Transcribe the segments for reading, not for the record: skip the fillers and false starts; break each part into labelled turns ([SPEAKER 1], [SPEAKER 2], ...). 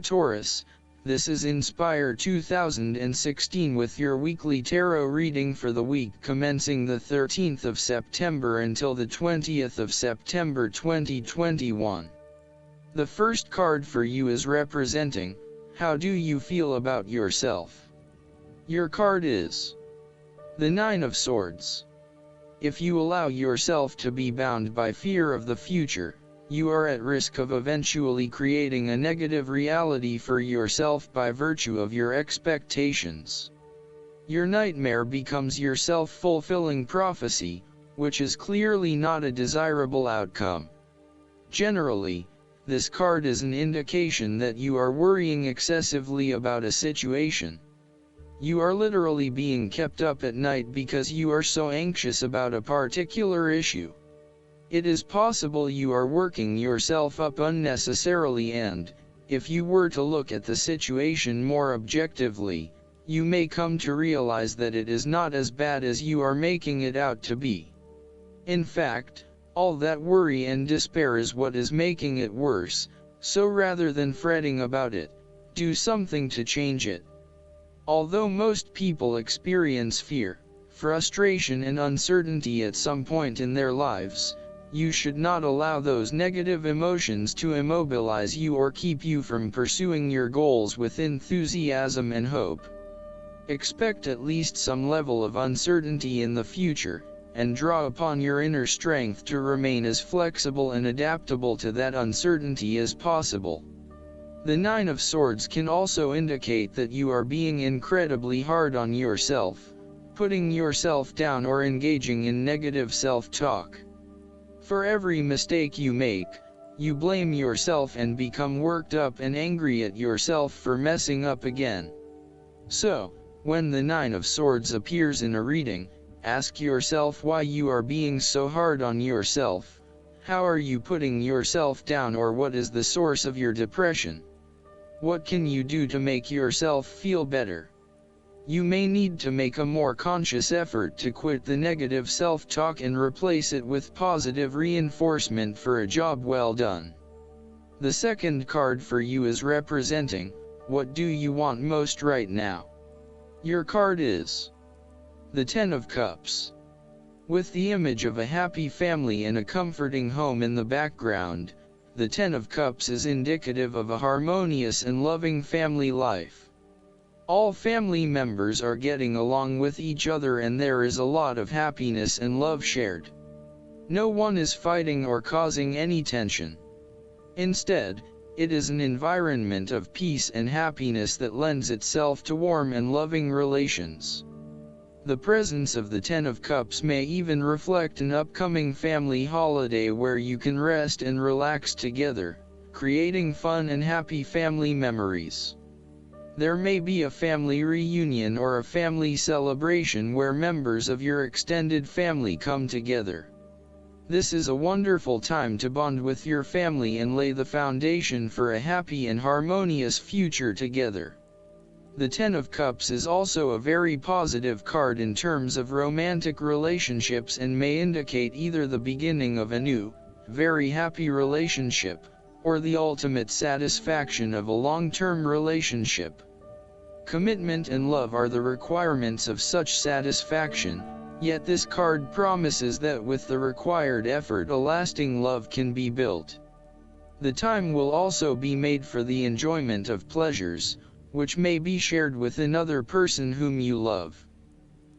[SPEAKER 1] Taurus. This is Inspire 2016 with your weekly tarot reading for the week commencing the 13th of September until the 20th of September 2021. The first card for you is representing, how do you feel about yourself? Your card is the Nine of Swords. If you allow yourself to be bound by fear of the future, you are at risk of eventually creating a negative reality for yourself by virtue of your expectations. Your nightmare becomes your self-fulfilling prophecy, which is clearly not a desirable outcome. Generally, this card is an indication that you are worrying excessively about a situation. You are literally being kept up at night because you are so anxious about a particular issue. It is possible you are working yourself up unnecessarily, and, if you were to look at the situation more objectively, you may come to realize that it is not as bad as you are making it out to be. In fact, all that worry and despair is what is making it worse, so rather than fretting about it, do something to change it. Although most people experience fear, frustration and uncertainty at some point in their lives, you should not allow those negative emotions to immobilize you or keep you from pursuing your goals with enthusiasm and hope. Expect at least some level of uncertainty in the future, and draw upon your inner strength to remain as flexible and adaptable to that uncertainty as possible. The Nine of Swords can also indicate that you are being incredibly hard on yourself, putting yourself down or engaging in negative self-talk. For every mistake you make, you blame yourself and become worked up and angry at yourself for messing up again. So, when the Nine of Swords appears in a reading, ask yourself why you are being so hard on yourself. How are you putting yourself down, or what is the source of your depression? What can you do to make yourself feel better? You may need to make a more conscious effort to quit the negative self-talk and replace it with positive reinforcement for a job well done. The second card for you is representing, what do you want most right now? Your card is the Ten of Cups. With the image of a happy family and a comforting home in the background, the Ten of Cups is indicative of a harmonious and loving family life. All family members are getting along with each other and there is a lot of happiness and love shared. No one is fighting or causing any tension. Instead, it is an environment of peace and happiness that lends itself to warm and loving relations. The presence of the Ten of Cups may even reflect an upcoming family holiday where you can rest and relax together, creating fun and happy family memories. There may be a family reunion or a family celebration where members of your extended family come together. This is a wonderful time to bond with your family and lay the foundation for a happy and harmonious future together. The Ten of Cups is also a very positive card in terms of romantic relationships and may indicate either the beginning of a new, very happy relationship, or the ultimate satisfaction of a long-term relationship. Commitment and love are the requirements of such satisfaction, yet this card promises that with the required effort a lasting love can be built. The time will also be made for the enjoyment of pleasures, which may be shared with another person whom you love.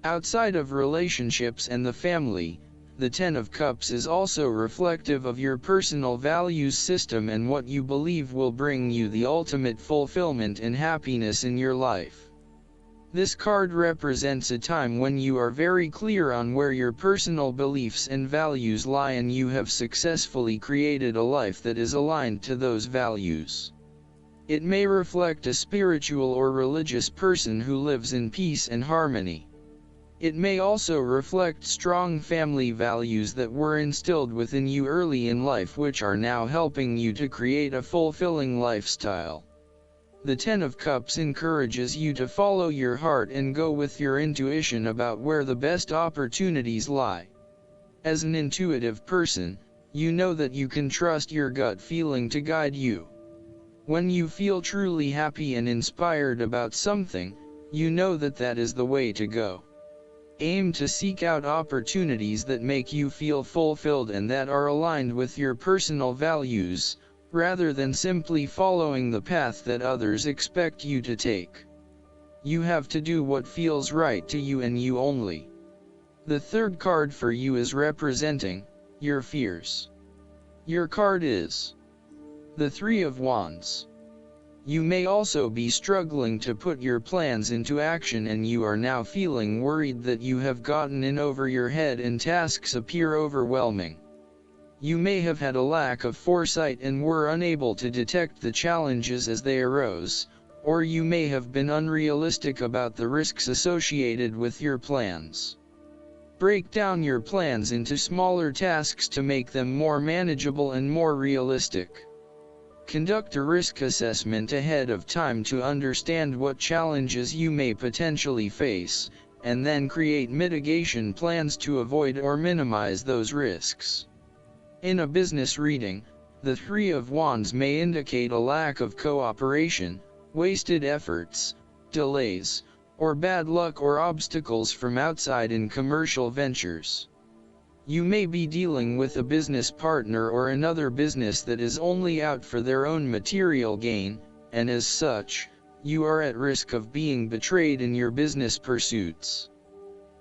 [SPEAKER 1] Outside of relationships and the family, the Ten of Cups is also reflective of your personal values system and what you believe will bring you the ultimate fulfillment and happiness in your life. This card represents a time when you are very clear on where your personal beliefs and values lie and you have successfully created a life that is aligned to those values. It may reflect a spiritual or religious person who lives in peace and harmony. It may also reflect strong family values that were instilled within you early in life which are now helping you to create a fulfilling lifestyle. The Ten of Cups encourages you to follow your heart and go with your intuition about where the best opportunities lie. As an intuitive person, you know that you can trust your gut feeling to guide you. When you feel truly happy and inspired about something, you know that that is the way to go. Aim to seek out opportunities that make you feel fulfilled and that are aligned with your personal values, rather than simply following the path that others expect you to take. You have to do what feels right to you and you only. The third card for you is representing your fears. Your card is the Three of Wands. You may also be struggling to put your plans into action, and you are now feeling worried that you have gotten in over your head and tasks appear overwhelming. You may have had a lack of foresight and were unable to detect the challenges as they arose, or you may have been unrealistic about the risks associated with your plans. Break down your plans into smaller tasks to make them more manageable and more realistic. Conduct a risk assessment ahead of time to understand what challenges you may potentially face, and then create mitigation plans to avoid or minimize those risks. In a business reading, the Three of Wands may indicate a lack of cooperation, wasted efforts, delays, or bad luck or obstacles from outside in commercial ventures. You may be dealing with a business partner or another business that is only out for their own material gain, and as such, you are at risk of being betrayed in your business pursuits.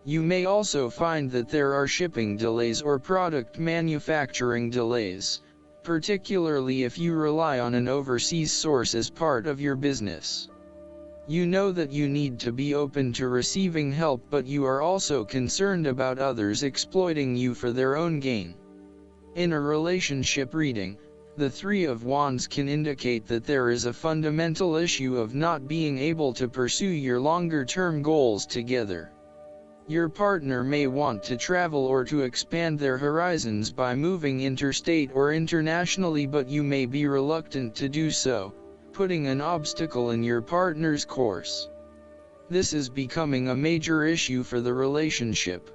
[SPEAKER 1] You may also find that there are shipping delays or product manufacturing delays, particularly if you rely on an overseas source as part of your business. You know that you need to be open to receiving help, but you are also concerned about others exploiting you for their own gain. In a relationship reading, the Three of Wands can indicate that there is a fundamental issue of not being able to pursue your longer-term goals together. Your partner may want to travel or to expand their horizons by moving interstate or internationally, but you may be reluctant to do so, putting an obstacle in your partner's course. This is becoming a major issue for the relationship.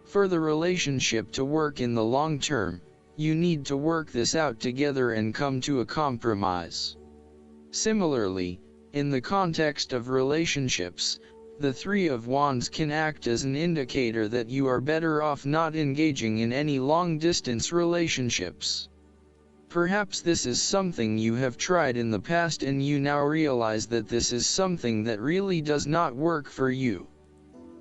[SPEAKER 1] For the relationship to work in the long term, you need to work this out together and come to a compromise. Similarly, in the context of relationships, the Three of Wands can act as an indicator that you are better off not engaging in any long-distance relationships. Perhaps this is something you have tried in the past and you now realize that this is something that really does not work for you.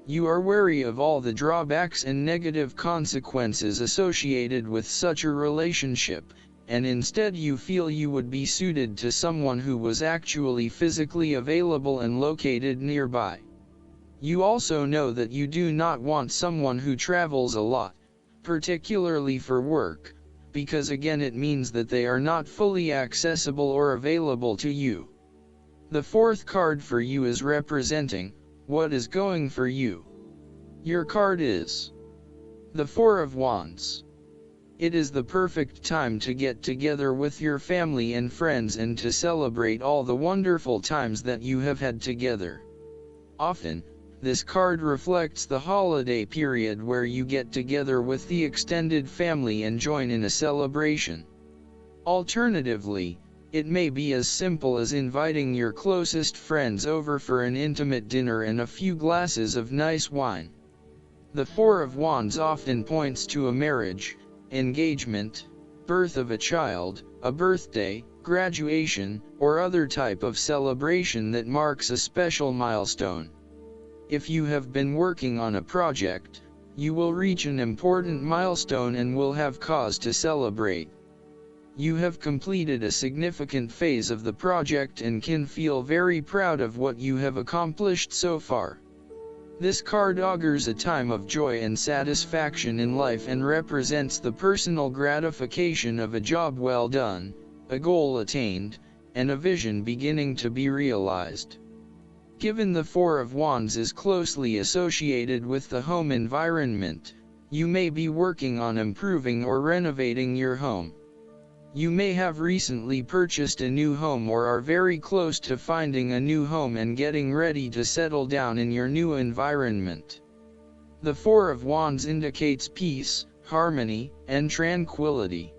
[SPEAKER 1] You are wary of all the drawbacks and negative consequences associated with such a relationship, and instead you feel you would be suited to someone who was actually physically available and located nearby. You also know that you do not want someone who travels a lot, particularly for work, because again it means that they are not fully accessible or available to you. The fourth card for you is representing what is going for you. Your card is the Four of Wands. It is the perfect time to get together with your family and friends and to celebrate all the wonderful times that you have had together. Often, this card reflects the holiday period where you get together with the extended family and join in a celebration. Alternatively, it may be as simple as inviting your closest friends over for an intimate dinner and a few glasses of nice wine. The Four of Wands often points to a marriage, engagement, birth of a child, a birthday, graduation, or other type of celebration that marks a special milestone. If you have been working on a project, you will reach an important milestone and will have cause to celebrate. You have completed a significant phase of the project and can feel very proud of what you have accomplished so far. This card augurs a time of joy and satisfaction in life and represents the personal gratification of a job well done, a goal attained, and a vision beginning to be realized. Given the Four of Wands is closely associated with the home environment, you may be working on improving or renovating your home. You may have recently purchased a new home or are very close to finding a new home and getting ready to settle down in your new environment. The Four of Wands indicates peace, harmony, and tranquility.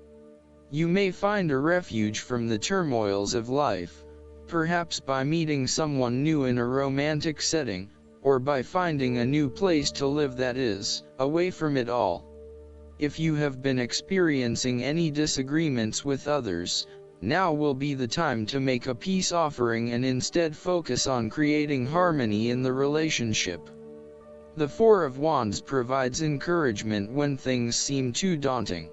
[SPEAKER 1] You may find a refuge from the turmoils of life, perhaps by meeting someone new in a romantic setting, or by finding a new place to live that is, away from it all. If you have been experiencing any disagreements with others, now will be the time to make a peace offering and instead focus on creating harmony in the relationship. The Four of Wands provides encouragement when things seem too daunting.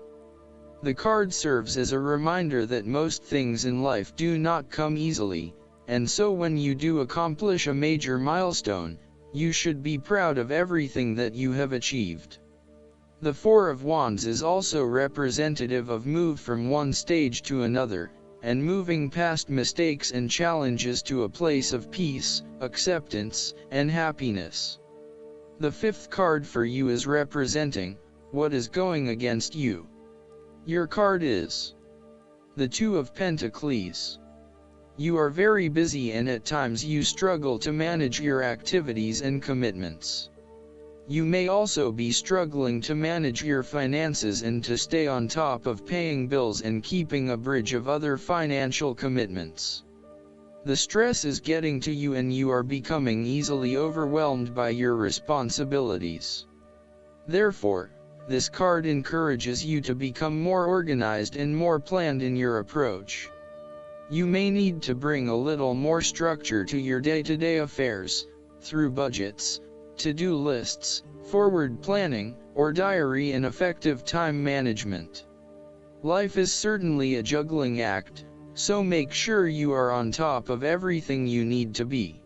[SPEAKER 1] The card serves as a reminder that most things in life do not come easily, and so when you do accomplish a major milestone, you should be proud of everything that you have achieved. The Four of Wands is also representative of move from one stage to another, and moving past mistakes and challenges to a place of peace, acceptance, and happiness. The fifth card for you is representing what is going against you. Your card is the Two of Pentacles. You are very busy and at times you struggle to manage your activities and commitments. You may also be struggling to manage your finances and to stay on top of paying bills and keeping a bridge of other financial commitments. The stress is getting to you and you are becoming easily overwhelmed by your responsibilities. Therefore, this card encourages you to become more organized and more planned in your approach. You may need to bring a little more structure to your day-to-day affairs, through budgets, to-do lists, forward planning, or diary and effective time management. Life is certainly a juggling act, so make sure you are on top of everything you need to be.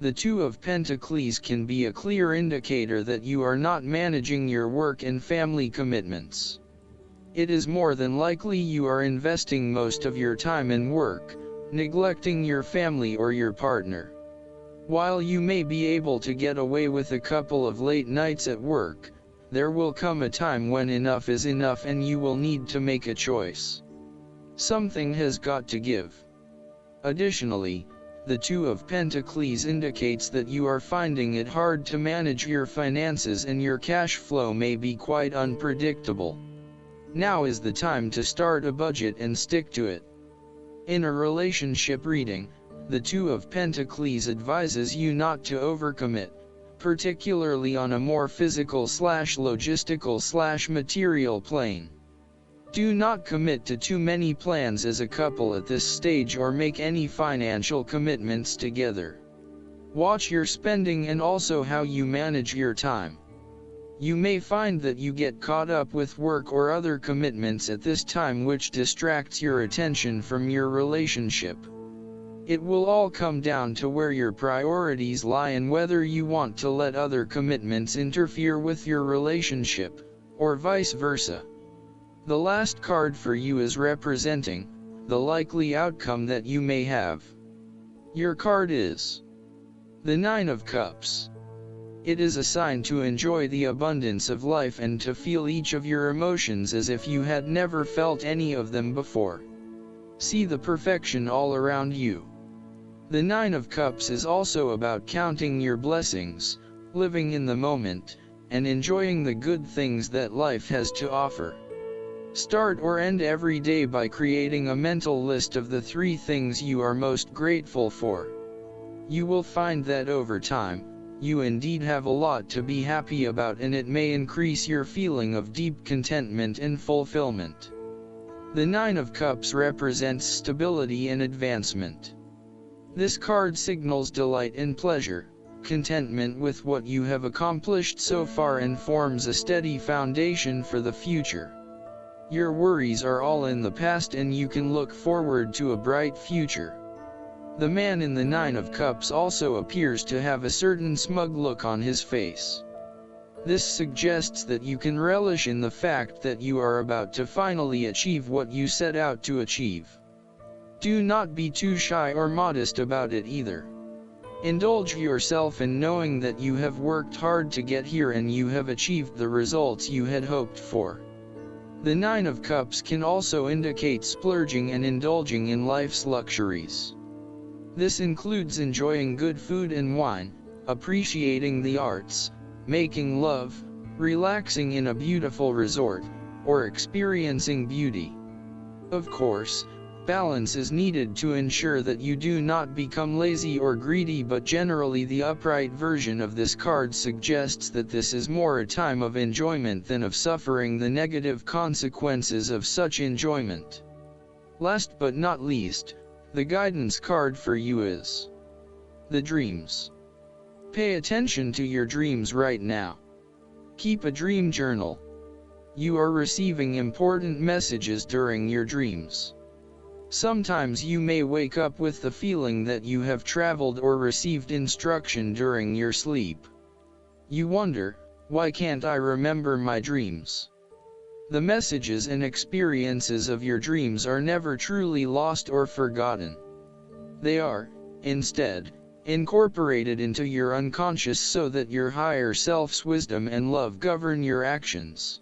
[SPEAKER 1] The Two of Pentacles can be a clear indicator that you are not managing your work and family commitments. It is more than likely you are investing most of your time in work, neglecting your family or your partner. While you may be able to get away with a couple of late nights at work, there will come a time when enough is enough and you will need to make a choice. Something has got to give. Additionally, the Two of Pentacles indicates that you are finding it hard to manage your finances and your cash flow may be quite unpredictable. Now is the time to start a budget and stick to it. In a relationship reading, the Two of Pentacles advises you not to overcommit, particularly on a more physical/logistical/material plane. Do not commit to too many plans as a couple at this stage or make any financial commitments together. Watch your spending and also how you manage your time. You may find that you get caught up with work or other commitments at this time which distracts your attention from your relationship. It will all come down to where your priorities lie and whether you want to let other commitments interfere with your relationship, or vice versa. The last card for you is representing the likely outcome that you may have. Your card is the Nine of Cups. It is a sign to enjoy the abundance of life and to feel each of your emotions as if you had never felt any of them before. See the perfection all around you. The Nine of Cups is also about counting your blessings, living in the moment, and enjoying the good things that life has to offer. Start or end every day by creating a mental list of the 3 things you are most grateful for. You will find that over time, you indeed have a lot to be happy about and it may increase your feeling of deep contentment and fulfillment. The Nine of Cups represents stability and advancement. This card signals delight and pleasure, contentment with what you have accomplished so far and forms a steady foundation for the future. Your worries are all in the past and you can look forward to a bright future. The man in the Nine of Cups also appears to have a certain smug look on his face. This suggests that you can relish in the fact that you are about to finally achieve what you set out to achieve. Do not be too shy or modest about it either. Indulge yourself in knowing that you have worked hard to get here and you have achieved the results you had hoped for. The Nine of Cups can also indicate splurging and indulging in life's luxuries. This includes enjoying good food and wine, appreciating the arts, making love, relaxing in a beautiful resort, or experiencing beauty. Of course, balance is needed to ensure that you do not become lazy or greedy, but generally the upright version of this card suggests that this is more a time of enjoyment than of suffering the negative consequences of such enjoyment. Last but not least, the guidance card for you is the dreams. Pay attention to your dreams right now. Keep a dream journal. You are receiving important messages during your dreams. Sometimes you may wake up with the feeling that you have traveled or received instruction during your sleep. You wonder, why can't I remember my dreams? The messages and experiences of your dreams are never truly lost or forgotten. They are, instead, incorporated into your unconscious so that your higher self's wisdom and love govern your actions.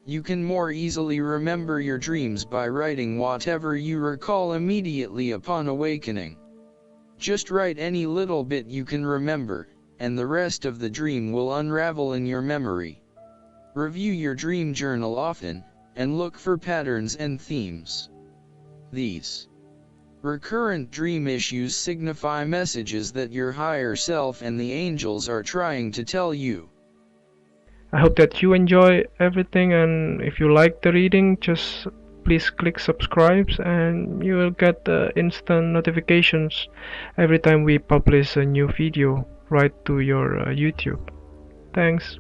[SPEAKER 1] You can more easily remember your dreams by writing whatever you recall immediately upon awakening. Just write any little bit you can remember, and the rest of the dream will unravel in your memory. Review your dream journal often, and look for patterns and themes. These recurrent dream issues signify messages that your higher self and the angels are trying to tell you.
[SPEAKER 2] I hope that you enjoy everything, and if you like the reading, just please click subscribe and you will get instant notifications every time we publish a new video right to your YouTube. Thanks.